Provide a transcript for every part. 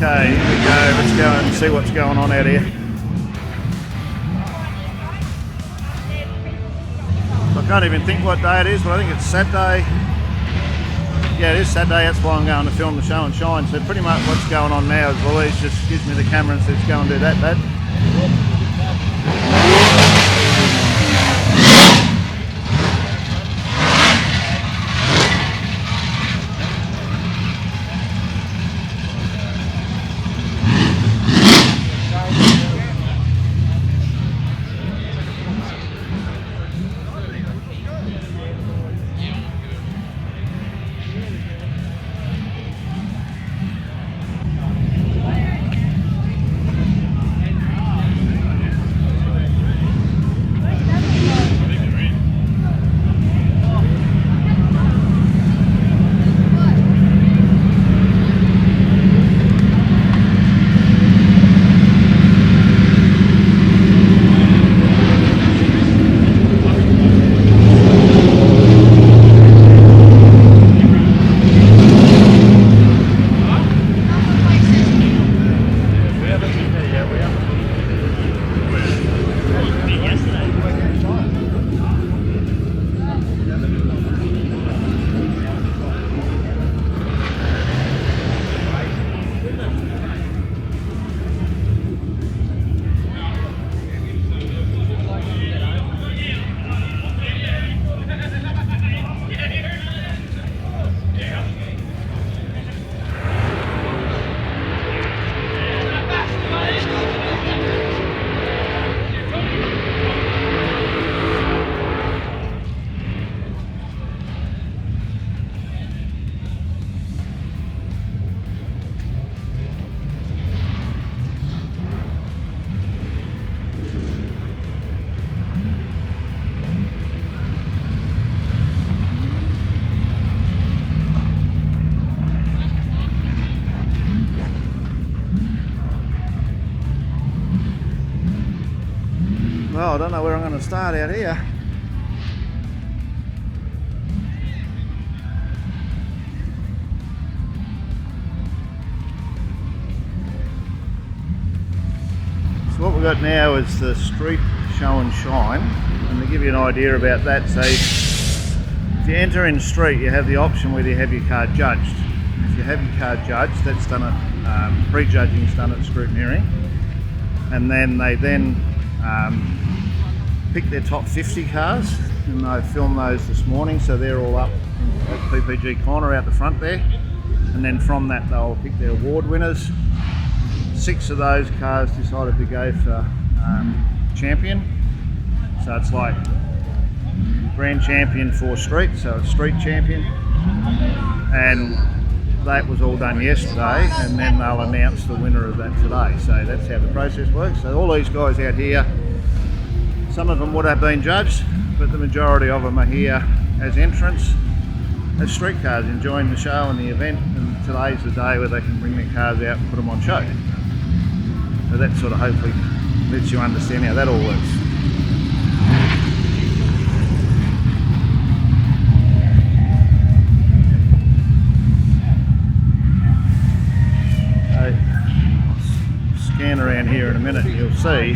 Okay, here we go. Let's go and see what's going on out here. I can't even think what day it is, but I think it's Saturday. Yeah, it is Saturday. That's why I'm going to film the show and shine. So pretty much what's going on now is Louise just gives me the camera and says, go and do that, Dad. Well, I don't know where I'm going to start out here. So what we've got now is the street show and shine, and to give you an idea about that, so if you enter in street, you have the option whether you have your car judged. If you have your car judged, that's done at pre-judging is done at scrutineering, and then they pick their top 50 cars, and I filmed those this morning, so they're all up at PPG corner out the front there, and then from that they'll pick their award winners. 6 of those cars decided to go for champion, so it's like grand champion for street, so it's street champion, and that was all done yesterday, and then they'll announce the winner of that today. So that's how the process works. So all these guys out here, some of them would have been judged, but the majority of them are here as entrants, as street cars, enjoying the show and the event, and today's the day where they can bring their cars out and put them on show. So that sort of hopefully lets you understand how that all works. So, scan around here in a minute, you'll see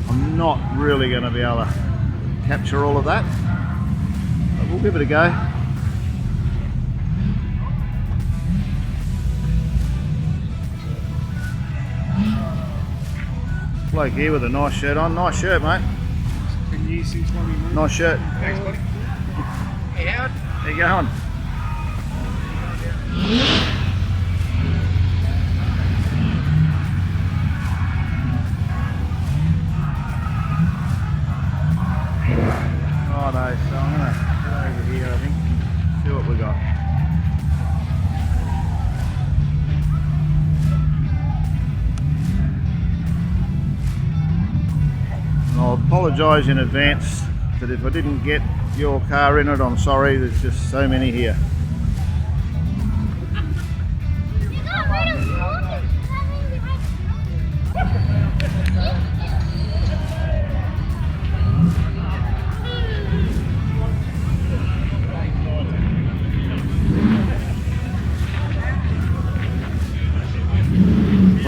I'm not really going to be able to capture all of that, but we'll give it a go. Bloke here with a nice shirt on. Nice shirt, mate. Been here since morning. Nice shirt. Thanks, buddy. Hey, Howard. How you going? Righto, so I'm going to head over here, I think, see what we got. And I'll apologise in advance that if I didn't get your car in it, I'm sorry, there's just so many here.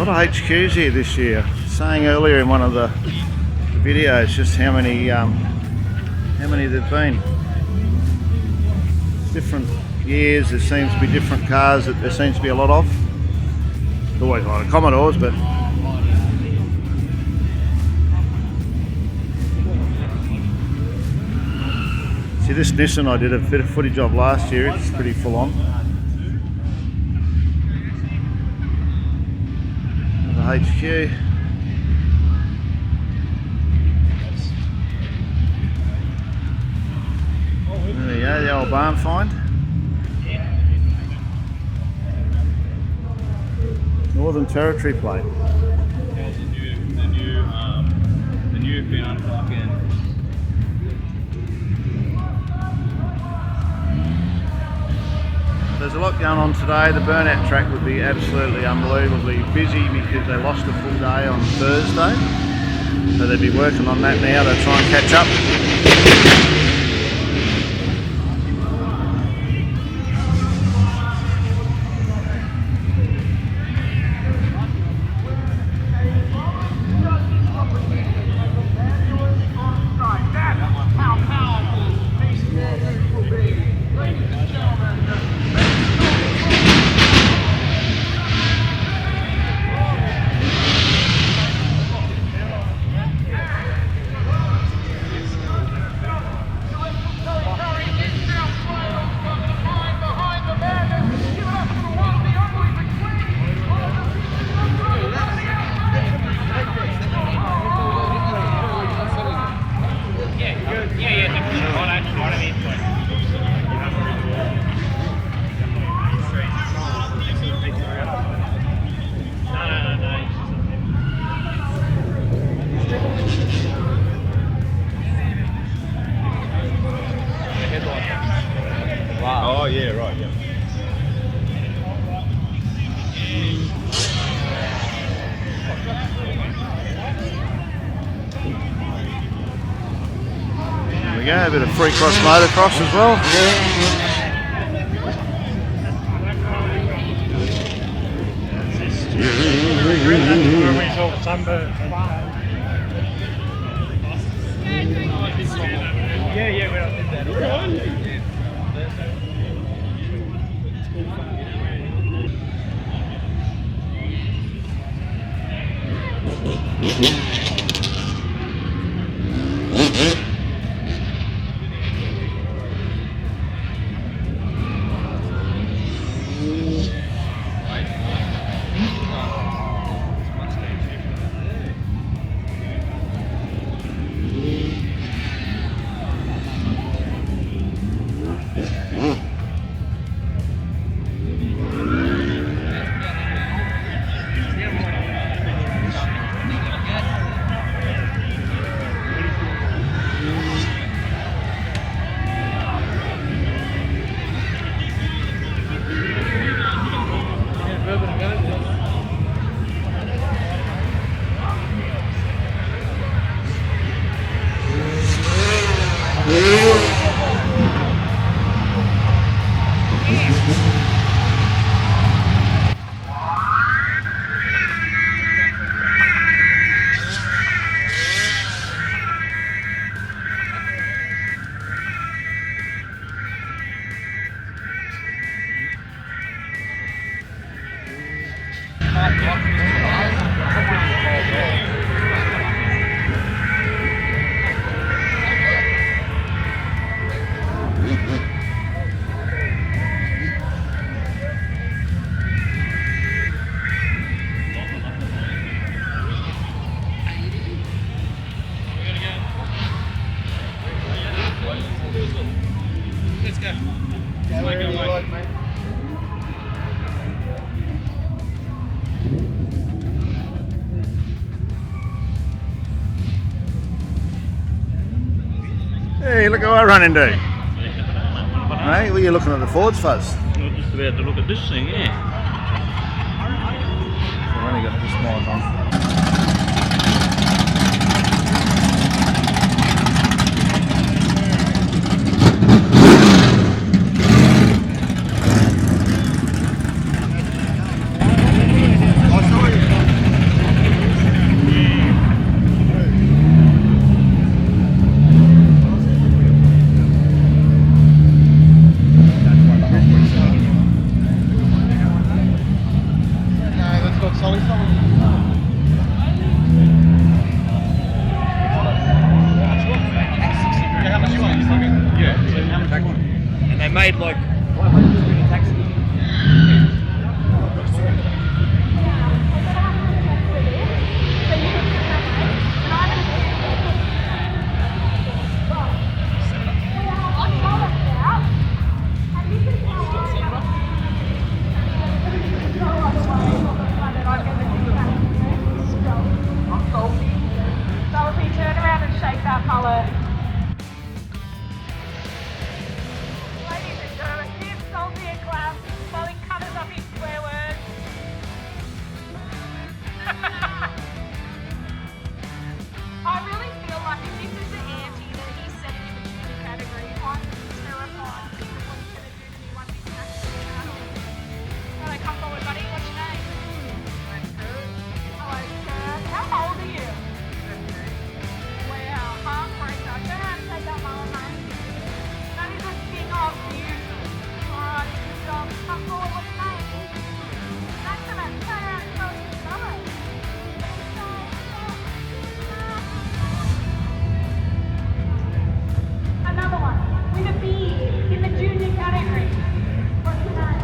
lot of HQs here this year. Saying earlier in one of the videos just how many there've been. Different years, there seems to be different cars that there seems to be a lot of. There's always a lot of Commodores, but see, this Nissan I did a bit of footage of last year. It's pretty full on. Another HQ. There we go, the old barn find. Northern Territory plate. The new found fucking. There's a lot going on today. The burnout track would be absolutely unbelievably busy because they lost a full day on Thursday. So they'd be working on that now to try and catch up. Oh yeah, right, yeah. There we go, a bit of free cross motocross as well. Yeah, we don't did that. Hey, look what I run into. Hey, well, you're looking at the Fords fuzz. I'm just about to look at this thing, yeah. I've only got this mic on. head like, why am I just in a taxi? Turn around and shake that mullet. Ladies and gentlemen, give Salty a clap while he covers up his swear words. I really feel like if this is the ante that he's setting in the junior category, I'm terrified of what he's going to do to me once he's actually out. Alright, come forward, buddy. What's your name? Hello, Kurt. How old are you? Wow, heartbreaker. Turn around and take that mullet, mate. That is a thing of beauty. Alright, good job. Come forward, what's your name? Excellent. Turn around and tell us your number. Another one. With a beard in the junior category. What's your name?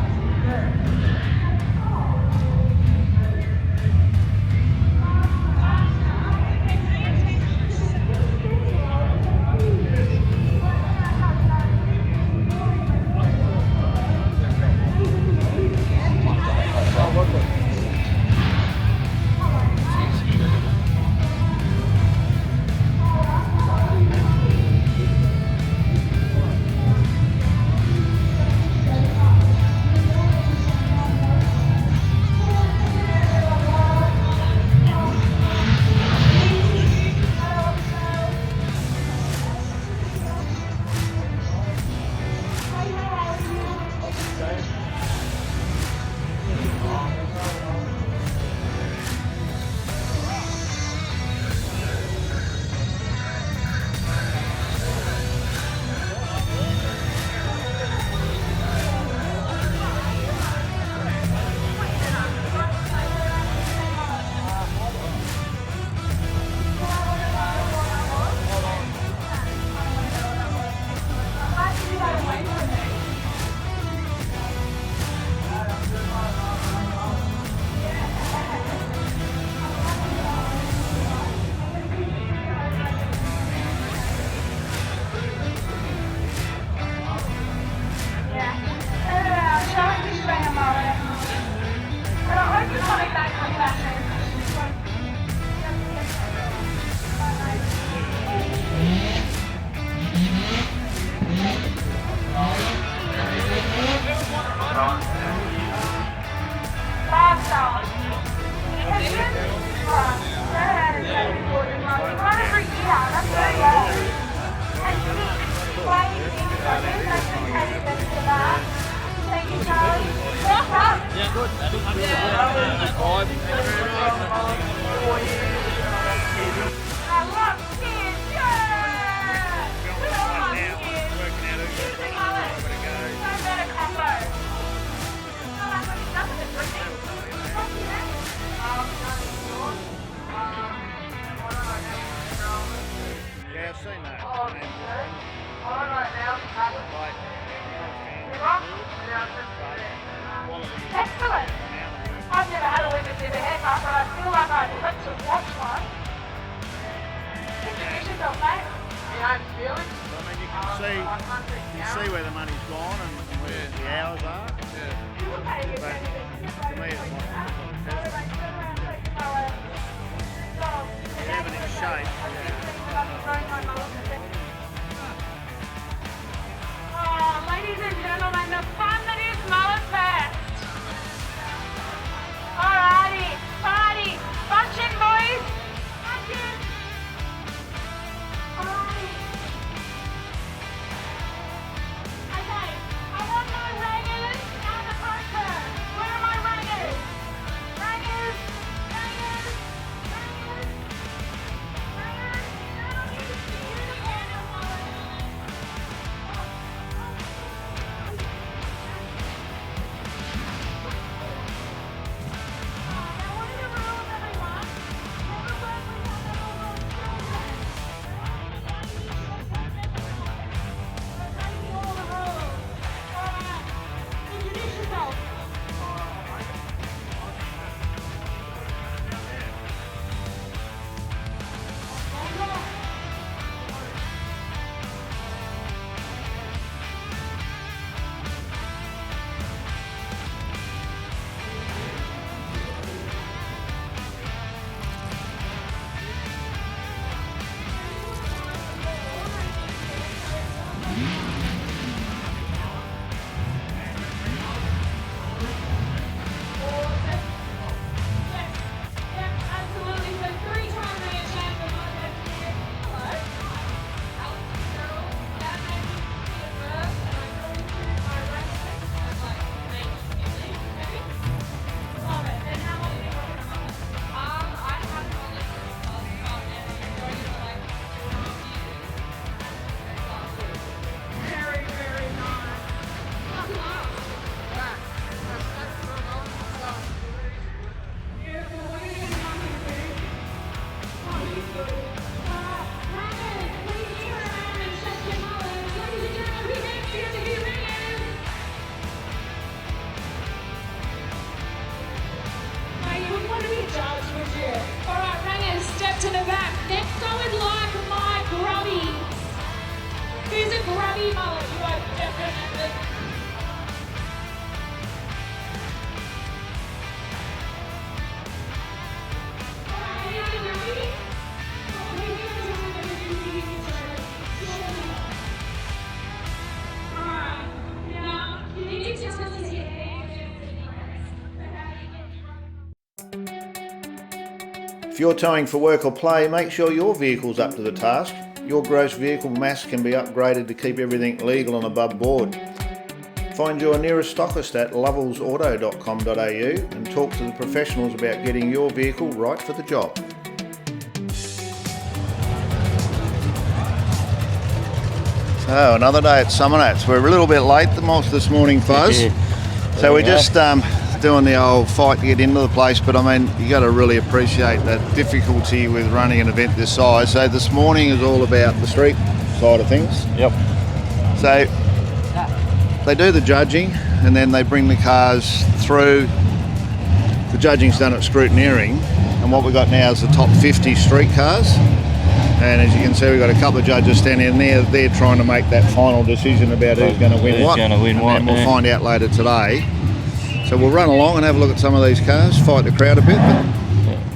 Yeah, I've seen that. Excellent. I've never had a limited haircut, but I feel like I'd like to watch one. Introduce yourself, mate. I mean, you can see where the money's gone and where the hours are. But to me, it's like having it in shape. Oh, ladies and gentlemen, the fun that is mullet fest. Alrighty, party, bunch in, boys. Bunch in. Alrighty. Okay, I want my regulars down the front. judge with you. All right, ringers, step to the back. Next, I would like my grubbies. Who's a grubby mullet? You are definitely. All right, are you ready? All right, now you need to tell us here. If you're towing for work or play, make sure your vehicle's up to the task. Your gross vehicle mass can be upgraded to keep everything legal and above board. Find your nearest stockist at lovellsauto.com.au and talk to the professionals about getting your vehicle right for the job. So another day at Summernats. We're a little bit late this morning, Fuzz. So we're just doing the old fight to get into the place, but I mean, you got to really appreciate the difficulty with running an event this size. So this morning is all about the street side of things. Yep. So they do the judging and then they bring the cars through. The judging's done at scrutineering, and what we've got now is the top 50 street cars. And as you can see, we've got a couple of judges standing in there. They're trying to make that final decision about who's going to win what. And we'll find out later today. So we'll run along and have a look at some of these cars, fight the crowd a bit.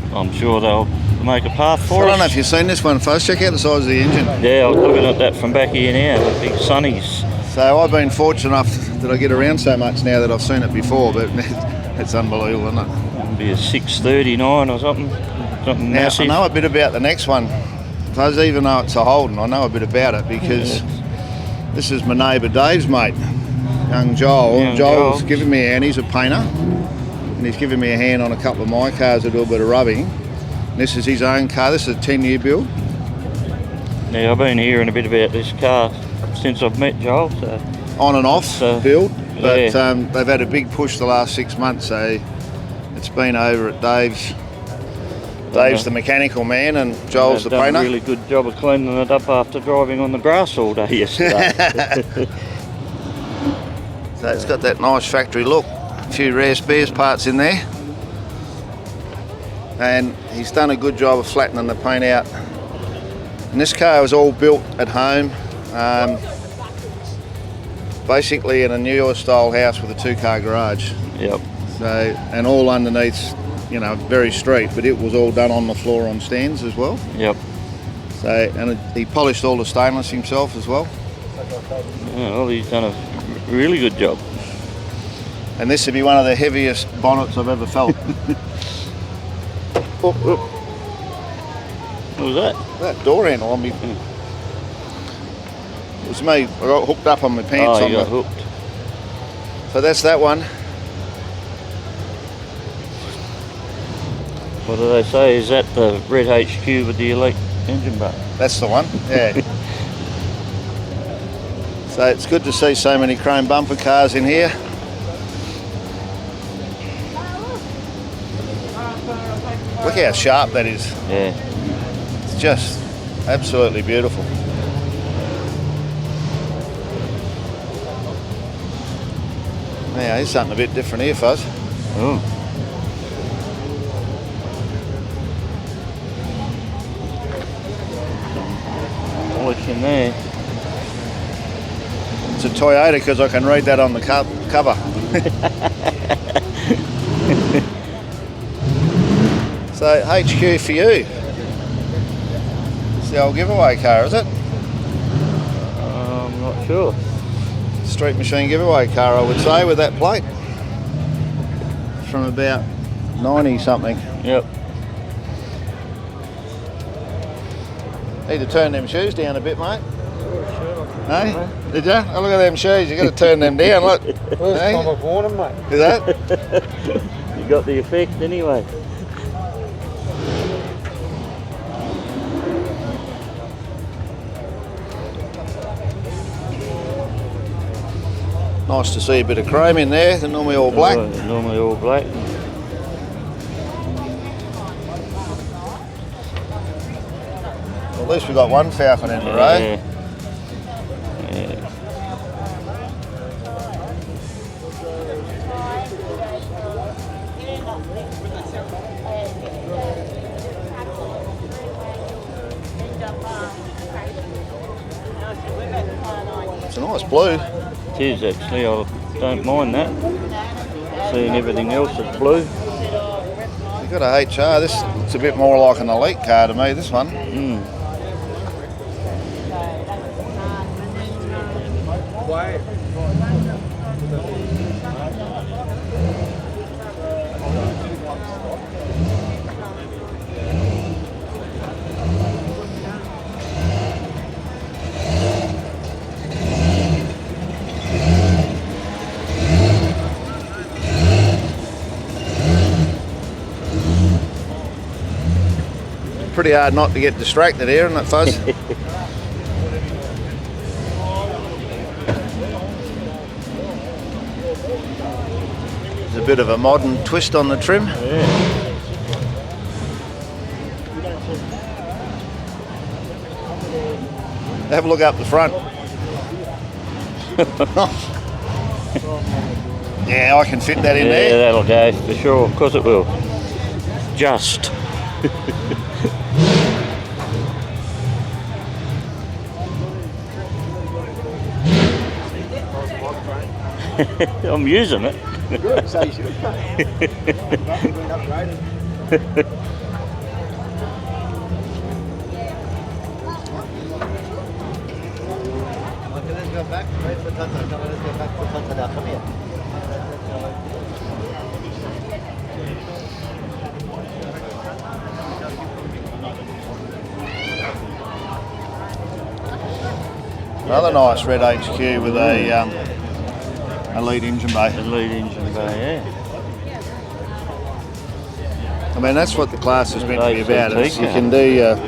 But I'm sure they'll make a path for us. I don't know if you've seen this one, folks. Check out the size of the engine. Yeah, I was looking at that from back here now, the big sunnies. So I've been fortunate enough that I get around so much now that I've seen it before, but it's unbelievable, isn't it? It'll be a 639 or something Now, massive. I know a bit about the next one. Fuzz, even though it's a Holden, I know a bit about it because this is my neighbour Dave's mate, young Joel. Joel's giving me a hand. He's a painter, and he's giving me a hand on a couple of my cars that do a bit of rubbing. This is his own car. This is a 10-year build. Yeah, I've been hearing a bit about this car since I've met Joel. So. On and off build, but yeah. They've had a big push the last 6 months, so it's been over at Dave's. Dave's the mechanical man and Joel's the done painter. A really good job of cleaning it up after driving on the grass all day yesterday. So it's got that nice factory look. A few rare spares parts in there. And he's done a good job of flattening the paint out. And this car was all built at home. Basically in a newer style house with a 2-car garage. Yep. So, and all underneath, you know, very straight, but it was all done on the floor on stands as well. Yep. So, and he polished all the stainless himself as well. Yeah, well, he's done a really good job. And this would be one of the heaviest bonnets I've ever felt. What was that? That door handle on me. It was me. I got hooked up on my pants. Oh, you got hooked. So that's that one. What do they say? Is that the red HQ with the elite engine bar? That's the one, yeah. So it's good to see so many chrome bumper cars in here. Look how sharp that is. Yeah. It's just absolutely beautiful. Now, here's something a bit different here, Fuzz. Oh. Polish in there. It's a Toyota because I can read that on the cover. So HQ for you. It's the old giveaway car, is it? I'm not sure. Street machine giveaway car, I would say, with that plate. From about 90 something. Yep. Need to turn them shoes down a bit, mate. Hey? Did you? Oh, look at them shoes. You got to turn them down. Look. First Hey? time I've worn them, mate. Is that? You got the effect anyway. Nice to see a bit of chrome in there. They're normally all black. Normally all black. Well, at least we've got one Falcon in the row. Yeah. It's a nice blue. It is actually, I don't mind that. Seeing everything else is blue. You've got a HR. This looks a bit more like an elite car to me, this one. Pretty hard not to get distracted here, isn't it, Fuzz? There's a bit of a modern twist on the trim. Yeah. Have a look up the front. Yeah, I can fit that in Yeah, there. that'll go for sure. Of course it will. Just. I'm using it. Good, so you should. Been upgraded. Okay, let's go back. Wait for Tata. Let's go back to Tata. Come here. Another nice red HQ with a lead engine bay. The lead engine bay, yeah. I mean, that's what the class is meant to be about. ACT You can do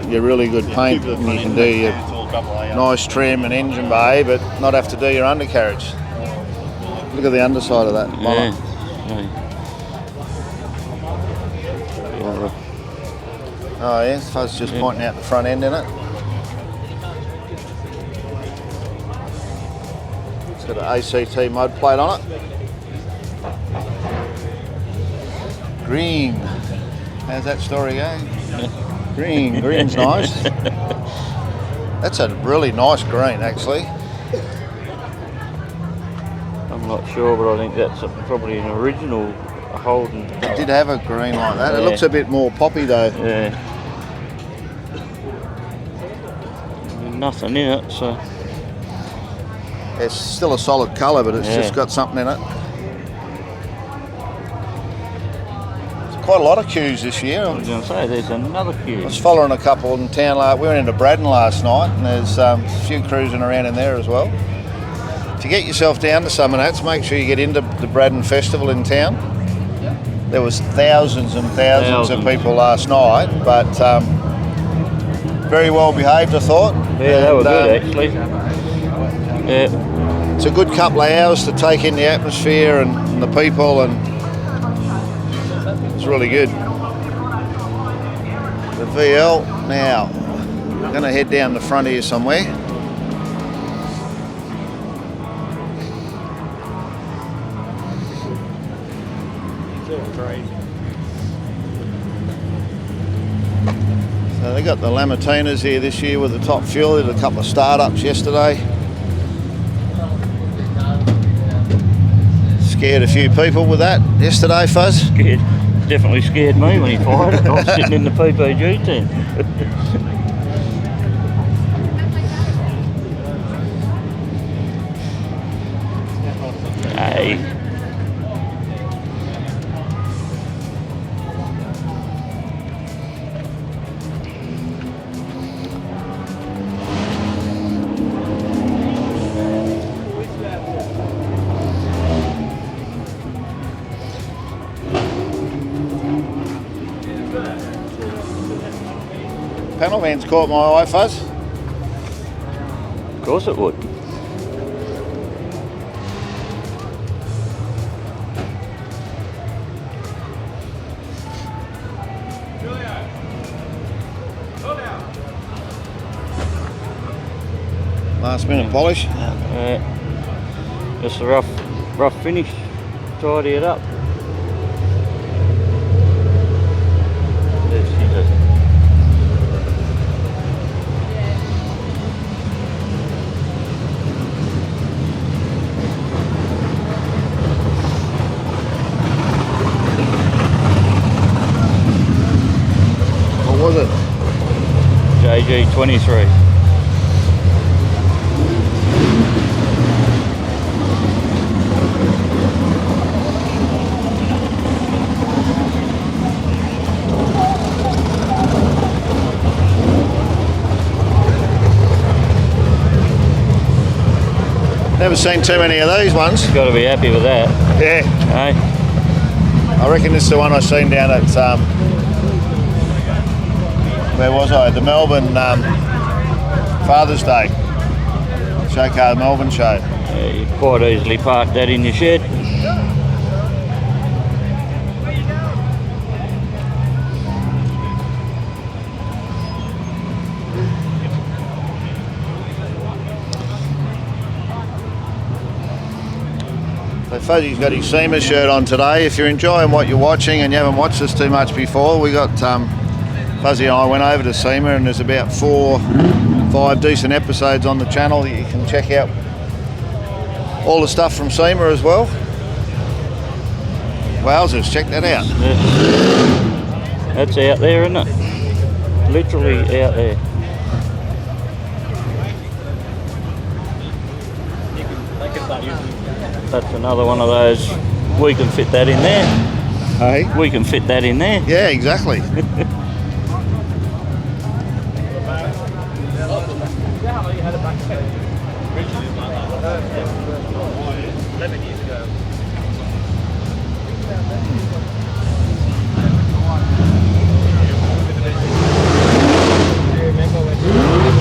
your really good paint, and you can do your nice trim and engine bay, but not have to do your undercarriage. Look at the underside of that. Yeah. Oh yeah, Fuzz just pointing out the front end in it. It's got an ACT mud plate on it. Green. How's that story going? Green. Green's nice. That's a really nice green, actually. I'm not sure, but I think that's probably an original Holden. It did have a green like that. It Yeah. looks a bit more poppy though. Yeah. Nothing in it, so. It's still a solid colour, but it's Yeah. just got something in it. There's quite a lot of queues this year. I was going to say, there's another I queue. was following a couple in town. We went into Braddon last night, and there's a few cruising around in there as well. To get yourself down to Summernats, make sure you get into the Braddon Festival in town. There was thousands and thousands of people last night, but very well behaved, I thought. Yeah, they were And, good actually. Yeah. It's a good couple of hours to take in the atmosphere and the people, and it's really good. The VL now. I'm going to head down the front here somewhere. So they got the Lamatinas here this year with the top fuel. They did a couple of startups yesterday. Scared a few people with that yesterday, Fuzz. Scared. Definitely scared me when he fired it. I was sitting in the PPG tent. Hey. Panel van's caught my eye, Fuzz. Of course it would. Last minute polish. Just a rough finish. Tidy it up. There she is. PPG 23. Never seen too many of these ones. Got to be happy with that. Yeah. Hey? I reckon this is the one I seen down at, where was I? The Melbourne Father's Day. Show car, the Melbourne show. Yeah, you quite easily park that in your shed. So Fuzzy's got his SEMA shirt on today. If you're enjoying what you're watching and you haven't watched us too much before, we got Fuzzy and I went over to SEMA, and there's about 4 or 5 decent episodes on the channel that you can check out. All the stuff from SEMA as well. Wowzers, check that out. That's out there, isn't it? Literally out there. That's another one of those. We can fit that in there. Hey? We can fit that in there. Yeah, exactly.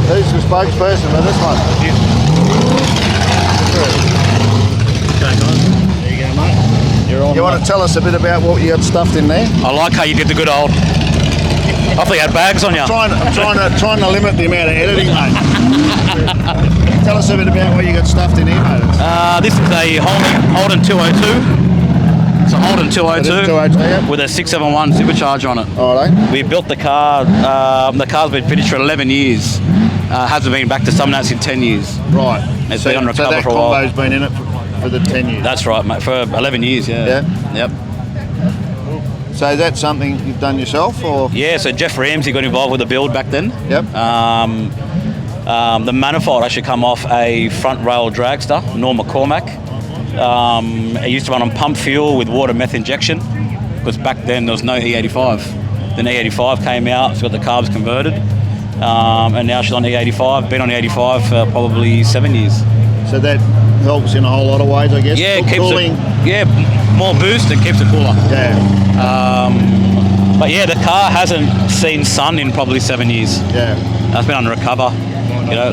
Who's the spokesperson for this one? There you go, mate. You're on. You want to tell us a bit about what you got stuffed in there? I like how you did the good old. I thought you had bags on you. I'm trying to limit the amount of editing, mate. Tell us a bit about what you got stuffed in here, mate. This is a Holden 202. It's a Holden 202 202, yeah. with a 671 supercharger on it. Alright. We built the car. The car's been finished for 11 years. Hasn't been back to Summernats in 10 years. Right. It's been on recover that for a while. combo's been in it for the 10 years. That's right, mate. For 11 years, yeah. Yeah? Yep. So is that something you've done yourself, or? Yeah, so Jeff Ramsey got involved with the build back then. Yep. The manifold actually come off a front rail dragster, Norm McCormack. It used to run on pump fuel with water meth injection, because back then there was no E85. Then E85 came out, so got the carbs converted, and now she's on E85. Been on E85 for probably 7 years. So that helps in a whole lot of ways, I guess. Yeah, it keeps cooling. more boost and keeps it cooler. Yeah. But yeah, the car hasn't seen sun in probably 7 years. Yeah. It's been under recover. You know,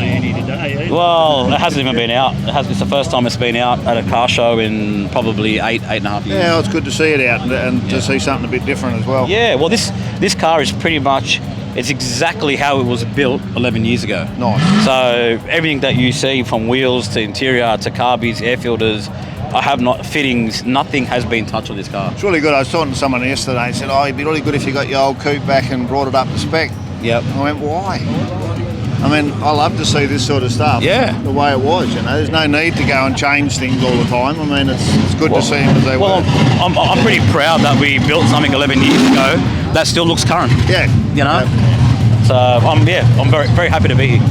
well, it hasn't even been out. It's the first time it's been out at a car show in probably 8.5 years. Yeah, it's good to see it out and to see something a bit different as well. Yeah, well, this car is pretty much, it's exactly how it was built 11 years ago. Nice. So everything that you see, from wheels to interior to carbies, air filters, I have not fittings. Nothing has been touched on this car. It's really good. I was talking to someone yesterday and said, "Oh, it'd be really good if you got your old coupe back and brought it up to spec." Yep. I went, "Why?" I mean, I love to see this sort of stuff. Yeah. The way it was, you know. There's no need to go and change things all the time. I mean, it's good to see them as they were. I'm pretty proud that we built something 11 years ago that still looks current. Yeah. You know. Yeah. So I'm very very happy to be here.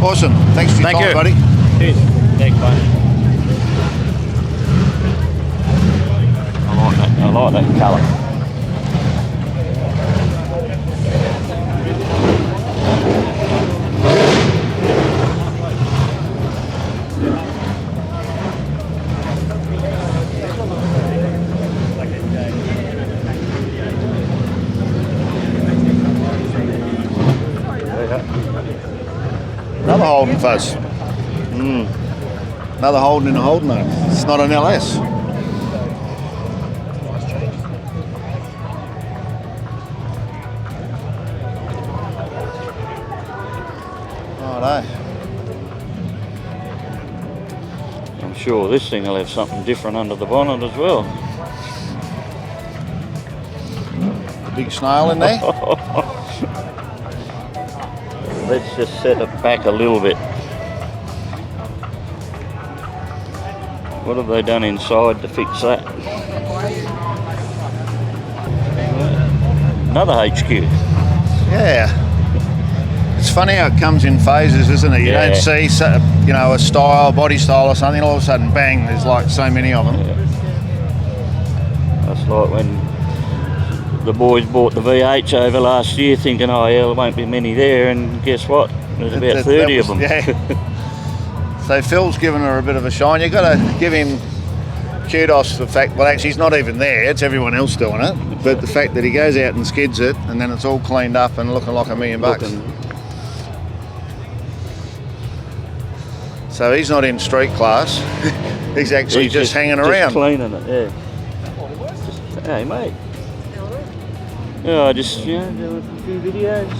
Awesome. Thanks for your time, buddy. Cheers. Thanks, mate. I like that colour. Another Holden fuzz. Another Holden in a Holden though. It's not an LS. Righto. I'm sure this thing will have something different under the bonnet as well. The big snail in there. Let's just set it back a little bit. What have they done inside to fix that? Another HQ. Yeah. It's funny how it comes in phases, isn't it? You Yeah. don't see, you know, a style, body style or something, all of a sudden, bang, there's like so many of them. Yeah. That's like when the boys bought the V8s over last year thinking, oh yeah, there won't be many there, and guess what? There's about 30 of them. Yeah. So Phil's given her a bit of a shine. You've got to give him kudos for the fact, well actually he's not even there, it's everyone else doing it, but the fact that he goes out and skids it and then it's all cleaned up and looking like $1 million bucks. So he's not in street class, he's actually just hanging around. Just cleaning it, yeah. Just, hey mate. Yeah, I just, you know, doing a few videos.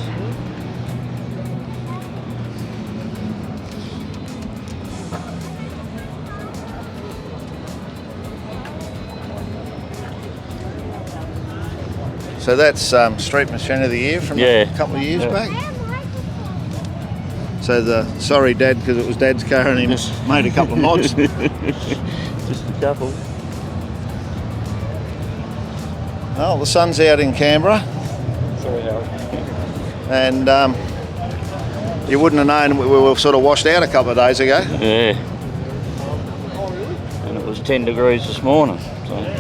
So that's Street Machine of the Year from a couple of years back. So sorry Dad, because it was Dad's car and he just made a couple of mods. Just a couple. Well, the sun's out in Canberra. Sorry, Howard. And you wouldn't have known we were sort of washed out a couple of days ago. Yeah. And it was 10 degrees this morning. So.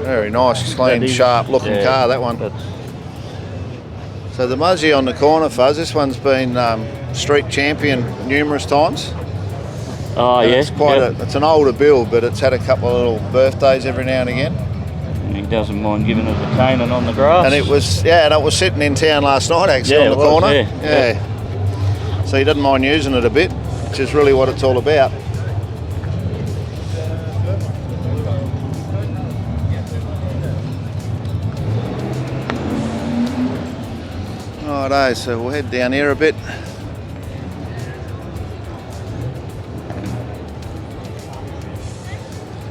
Very nice, clean, sharp looking car, that one. So the Muzzy on the corner, Fuzz, this one's been street champion numerous times. Oh And yeah. It's it's an older build, but it's had a couple of little birthdays every now and again. And he doesn't mind giving us a caning on the grass. And it was sitting in town last night actually on the corner. Yeah. So he doesn't mind using it a bit, which is really what it's all about. Righto, so we'll head down here a bit.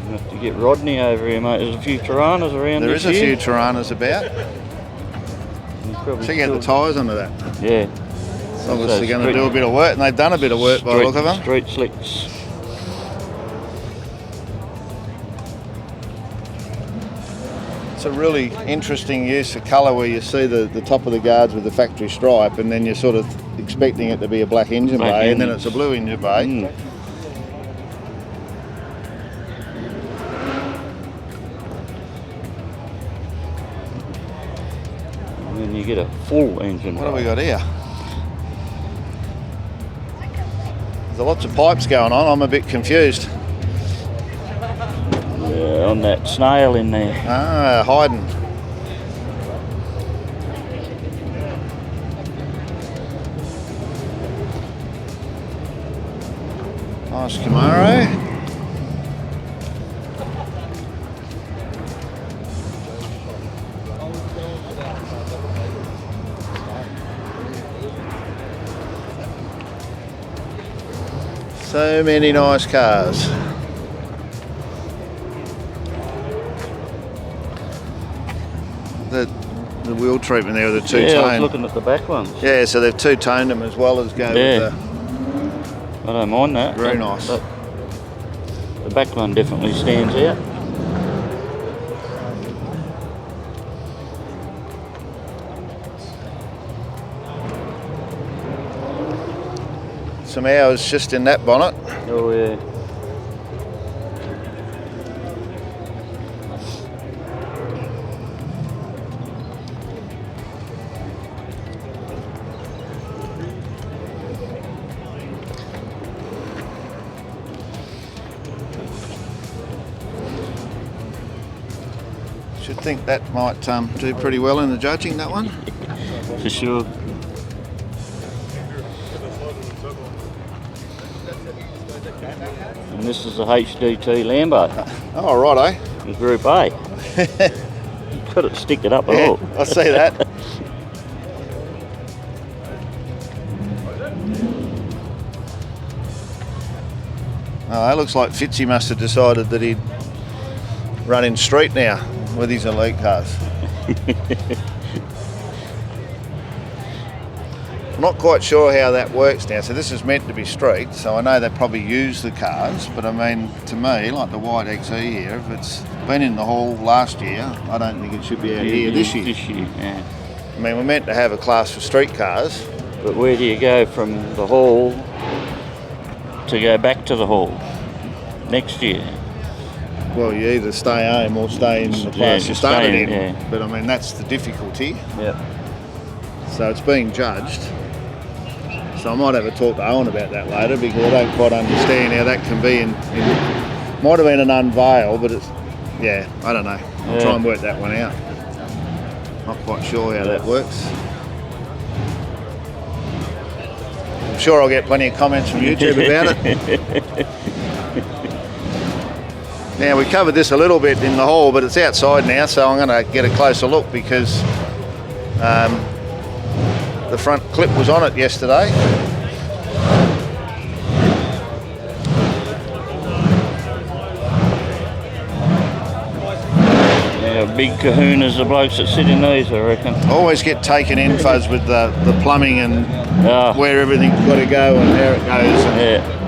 We'll have to get Rodney over here, mate. There's a few Tiranas around There this is a year. few Tiranas about. Check out the tyres under that. Yeah. It's obviously going to do a bit of work, and they've done a bit of work by the look of them. Street slicks. It's a really interesting use of colour where you see the top of the guards with the factory stripe, and then you're sort of expecting it to be a black engine bay, and then it's a blue engine bay. And then you get a full engine. What have we got here? There's lots of pipes going on. I'm a bit confused. Yeah, on that snail in there. Ah, Holden. Nice Camaro. So many nice cars. The wheel treatment there with the two-tone. Yeah, I was looking at the back ones. Yeah, so they've two-toned them as well as go with the... I don't mind that. Very nice. The back one definitely stands out. Some hours just in that bonnet. Oh yeah. Should think that might do pretty well in the judging, that one. For sure. And this is a HDT Lambo. Oh, righto. In Group A. Couldn't stick it up at all. I see that. Oh, that looks like Fitzy must have decided that he'd run in street now with his elite cars. not quite sure how that works now. So this is meant to be street, so I know they probably use the cars, but I mean, to me, like the white XE here, if it's been in the hall last year, I don't think it should be out here this year. This year, yeah. I mean, we're meant to have a class for street cars. But where do you go from the hall to go back to the hall next year? Well, you either stay home or stay in the Yeah, place you started stay in. in, yeah. But I mean, that's the difficulty. Yep. So it's being judged. So I might have a talk to Owen about that later, because I don't quite understand how that can be might have been an unveil, but it's, yeah, I don't know. I'll try and work that one out. Not quite sure how that works. I'm sure I'll get plenty of comments from YouTube about it. Now, we covered this a little bit in the hall, but it's outside now, so I'm going to get a closer look, because the front clip was on it yesterday. Yeah, big kahunas, the blokes that sit in these, I reckon. Always get taken in, Fuzz, with the plumbing and Oh, where everything's got to go and how it goes. And yeah.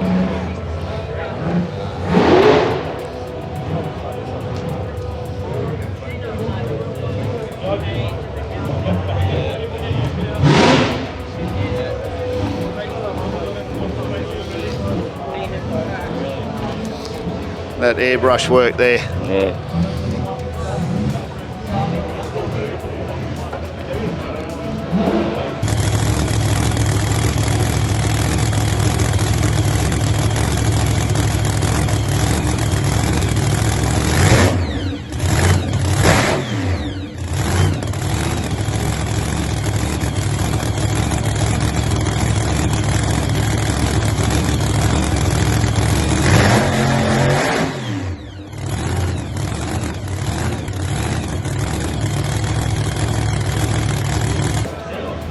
that airbrush work there. Yeah.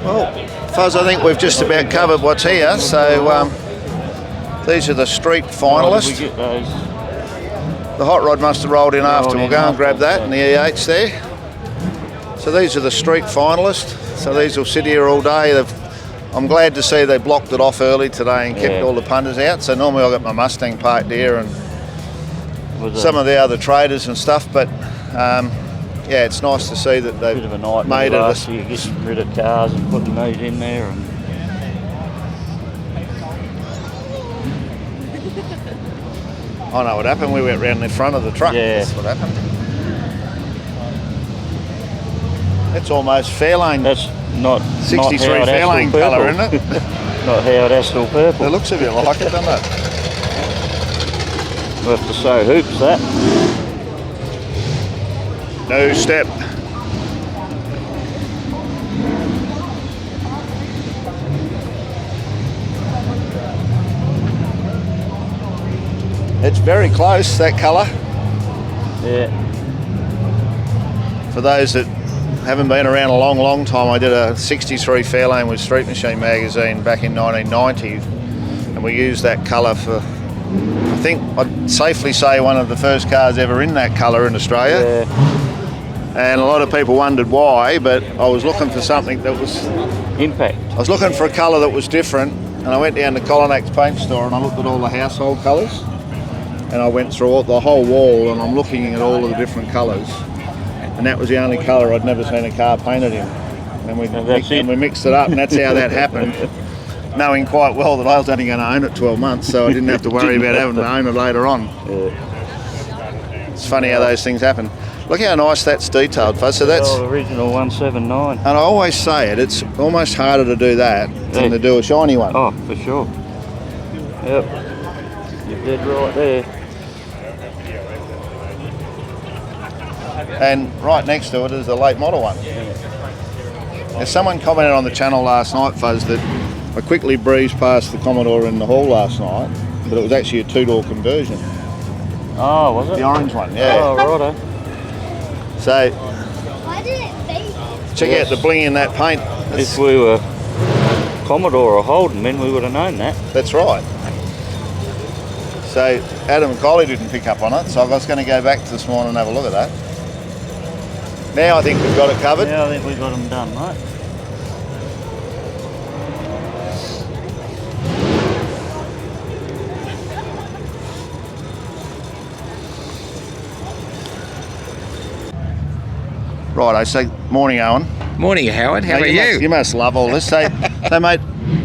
Well, Fuzz, I think we've just about covered what's here. So these are the street finalists. We get those. The hot rod must have rolled in after. Rolled We'll in go and after, grab that so. and the E8's there. So these are the street finalists. So these will sit here all day. I'm glad to see they blocked it off early today and kept Yeah. all the punters out. So normally I've got my Mustang parked here and Was some of the other traders and stuff. But yeah, it's nice to see that a they've bit of a nightmare made it. last year, getting rid of cars and putting these in there. And I know what happened. We went round the front of the truck. Yeah. That's what happened. It's almost Fairlane. that's not 63 not Fairlane colour, isn't it? Not Howard Astle purple. It looks a bit like it, doesn't it? We'll have to sew hoops that. No step. It's very close, that colour. Yeah. For those that haven't been around a long time, I did a 63 Fairlane with Street Machine magazine back in 1990, and we used that colour for, I think I'd safely say, one of the first cars ever in that colour in Australia. Yeah. And a lot of people wondered why, but I was looking for something that was, Impact. I was looking for a colour that was different, and I went down to Colinax paint store and I looked at all the household colours, and I went through the whole wall and I'm looking at all of the different colours, and that was the only colour I'd never seen a car painted in. And we, that's it. we mixed it up, and that's how that happened, knowing quite well that I was only going to own it 12 months, so I didn't have to worry about having to own it later on. Yeah. It's funny how those things happen. Look how nice that's detailed, Fuzz. So that's, Oh, original 179. and I always say it, it's almost harder to do that than to do a shiny one. Oh, for sure. Yep. You're dead right there. And right next to it is the late model one. Now, someone commented on the channel last night, Fuzz, that I quickly breezed past the Commodore in the hall last night, but it was actually a two-door conversion. Oh, was it? The orange one, yeah. Oh, righto. So Why did it fade? check out the bling in that paint. If we were Commodore or Holden, then we would have known that. That's right. So Adam and Collie didn't pick up on it, so I was going to go back to this morning and have a look at that. Now I think we've got it covered. Yeah, I think we got them done, mate. Righto, so morning, Owen. Morning, Howard. How Now, are you you? must love all this. So, mate,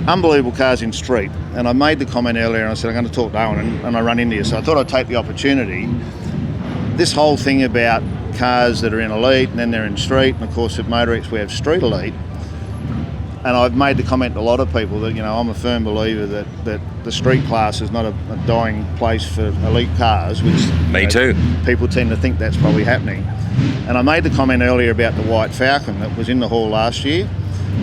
unbelievable cars in street. And I made the comment earlier and I said, I'm going to talk to Owen, and I run into you. So I thought I'd take the opportunity. This whole thing about cars that are in elite and then they're in street, and of course at MotorX we have street elite. And I've made the comment to a lot of people that, I'm a firm believer that the street class is not a dying place for elite cars, which Me too. people tend to think that's probably happening. And I made the comment earlier about the White Falcon that was in the hall last year,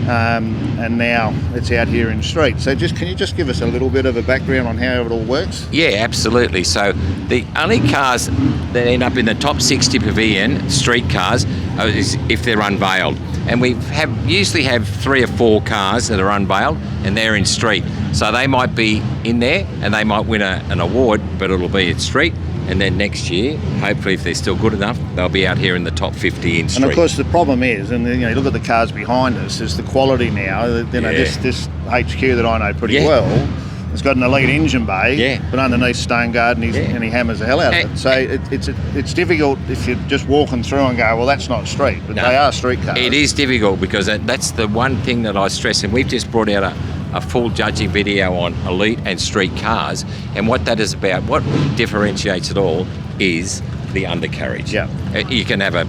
and now it's out here in street. So can you just give us a little bit of a background on how it all works? Yeah, absolutely. So the only cars that end up in the top 60 pavilion, street cars, is if they're unveiled. And we usually have 3 or 4 cars that are unveiled and they're in street. So they might be in there and they might win an award, but it'll be at street. And then next year, hopefully if they're still good enough, they'll be out here in the top 50 in street. And of course the problem is, and you look at the cars behind us, is the quality now. This HQ that I know pretty well, it's got an elite engine bay, but underneath stone guard, and he hammers the hell out of it. So it's difficult if you're just walking through and go, well, that's not street, but they are street cars. It is difficult because that's the one thing that I stress, and we've just brought out a full judging video on elite and street cars, and what that is about, what differentiates it all is the undercarriage. Yeah. You can have a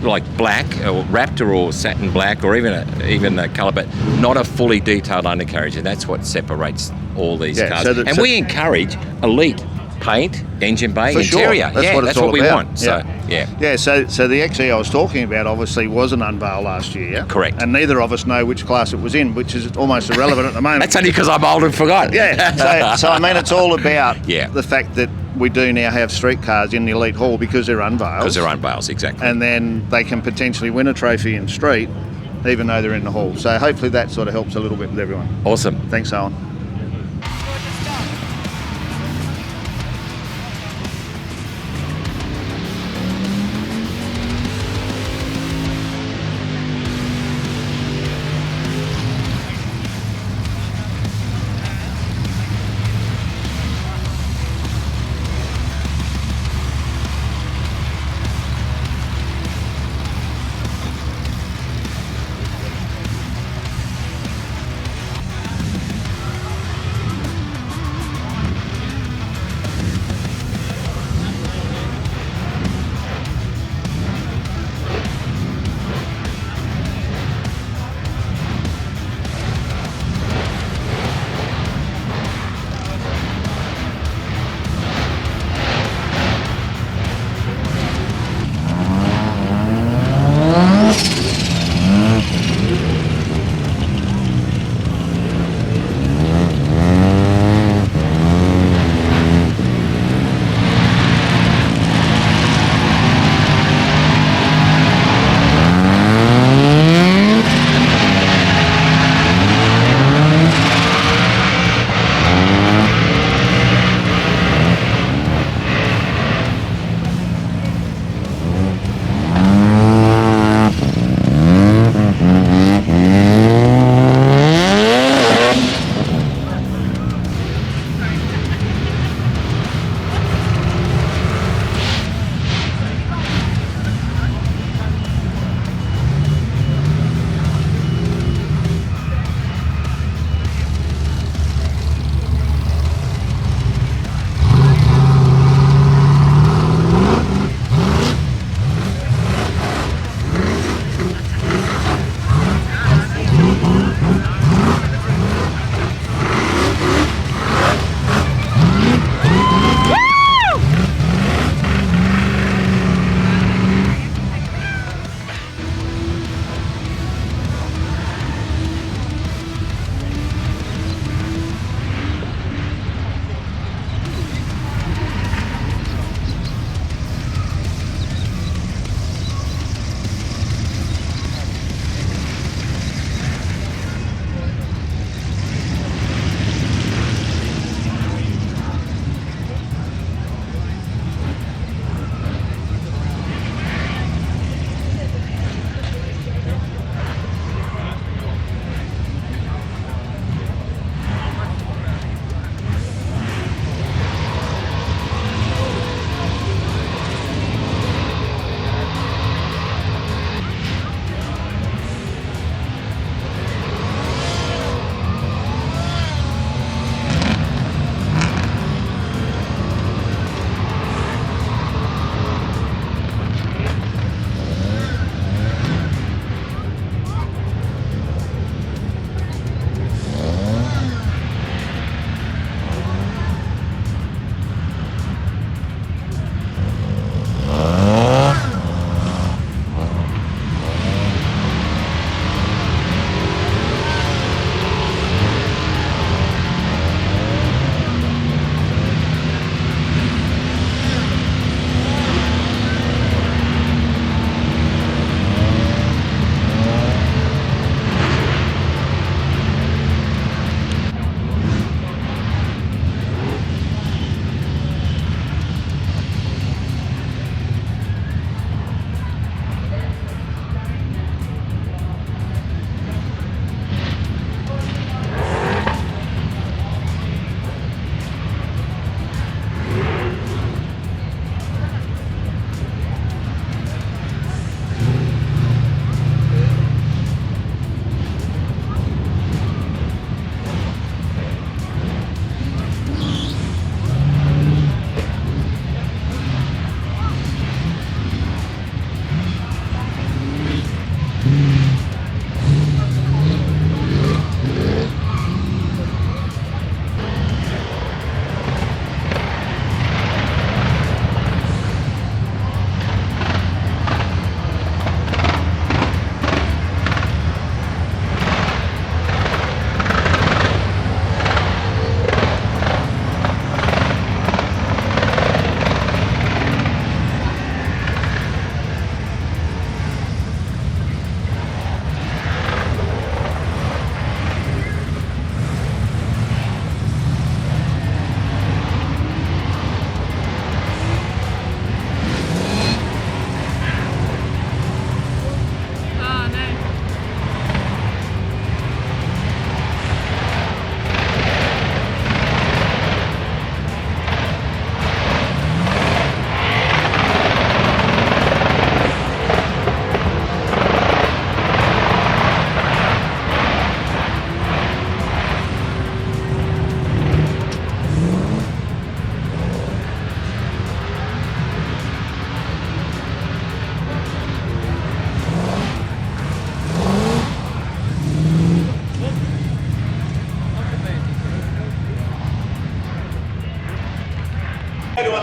like black or Raptor or satin black or even the colour, but not a fully detailed undercarriage, and that's what separates all these cars. We encourage elite paint, engine bay, For interior. Sure. That's what we about. want. So So the XE I was talking about obviously was an unveil last year. Yeah? Correct. And neither of us know which class it was in, which is almost irrelevant at the moment. That's only because I'm old and forgot. Yeah. So I mean, it's all about Yeah. the fact that we do now have street cars in the elite hall because they're unveils. Because they're unveils, exactly. And then they can potentially win a trophy in street, even though they're in the hall. So hopefully that sort of helps a little bit with everyone. Awesome. Thanks, Owen.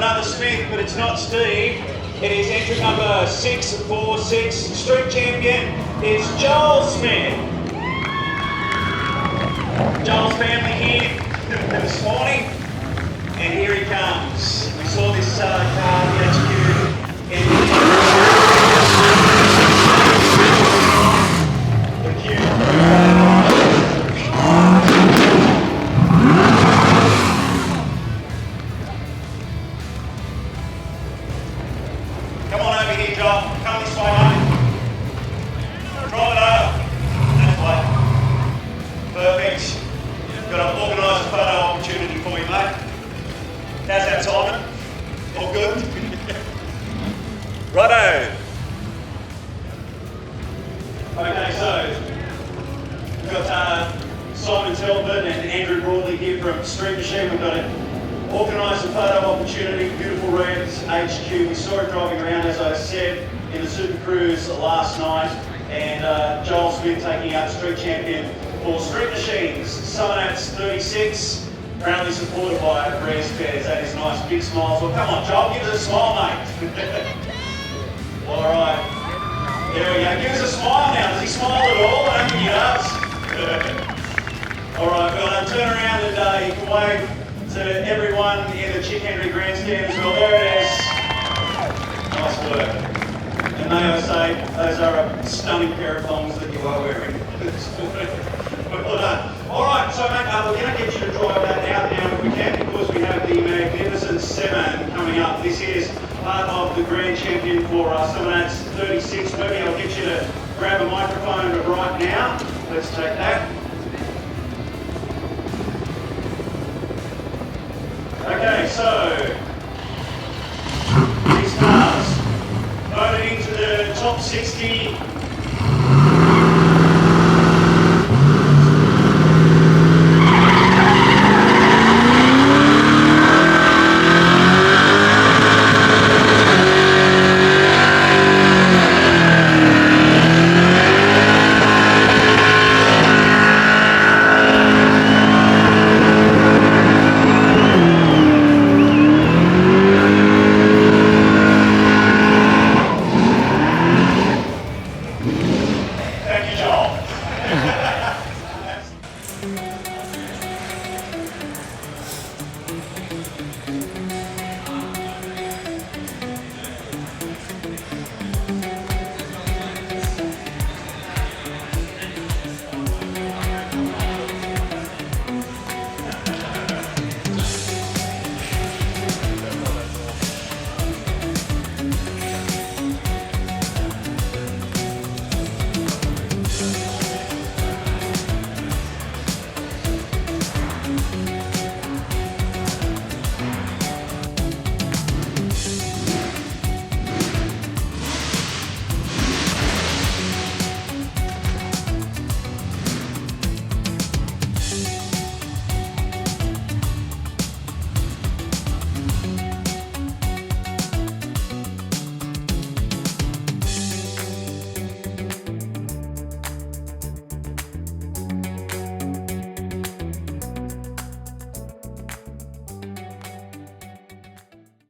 another Smith, but it's not Steve. It is entry number 646, street champion. It's Joel Smith. Joel's family here this morning, and here he comes. We saw this car get executed in the queue. Come on over here, Joel. Come this way, mate. Drive it over. That way. Perfect. Got to organise a photo opportunity for you, mate. How's that timing? All good? Righto. Okay, so we've got Simon Telford and Andrew Broadley here from Street Machine. We've got to organise a photo opportunity. Beautiful Reds HQ. We saw it driving around, as I said, in the Super Cruise last night. And Joel Smith taking out Street Champion for Street Machines. Summernats 36. Proudly supported by Rare Spares. That is nice. Big smiles. Well, come on, Joel, give us a smile, mate. All right. There we go. Give us a smile now. Does he smile at all? I don't think he does. All right, well, turn around and you can wave to everyone in the Chick Henry Grandstand as well. There it is. Nice work. And may I say, those are a stunning pair of thongs that you are wearing. Well done. All right, so mate, we're going to get you to drive that out now if we can, because we have the Magnificent 7 coming up. This is part of the Grand Champion for Summernats 36. Maybe I'll get you to grab a microphone right now. Let's take that. Okay, so these cars voted into the top 60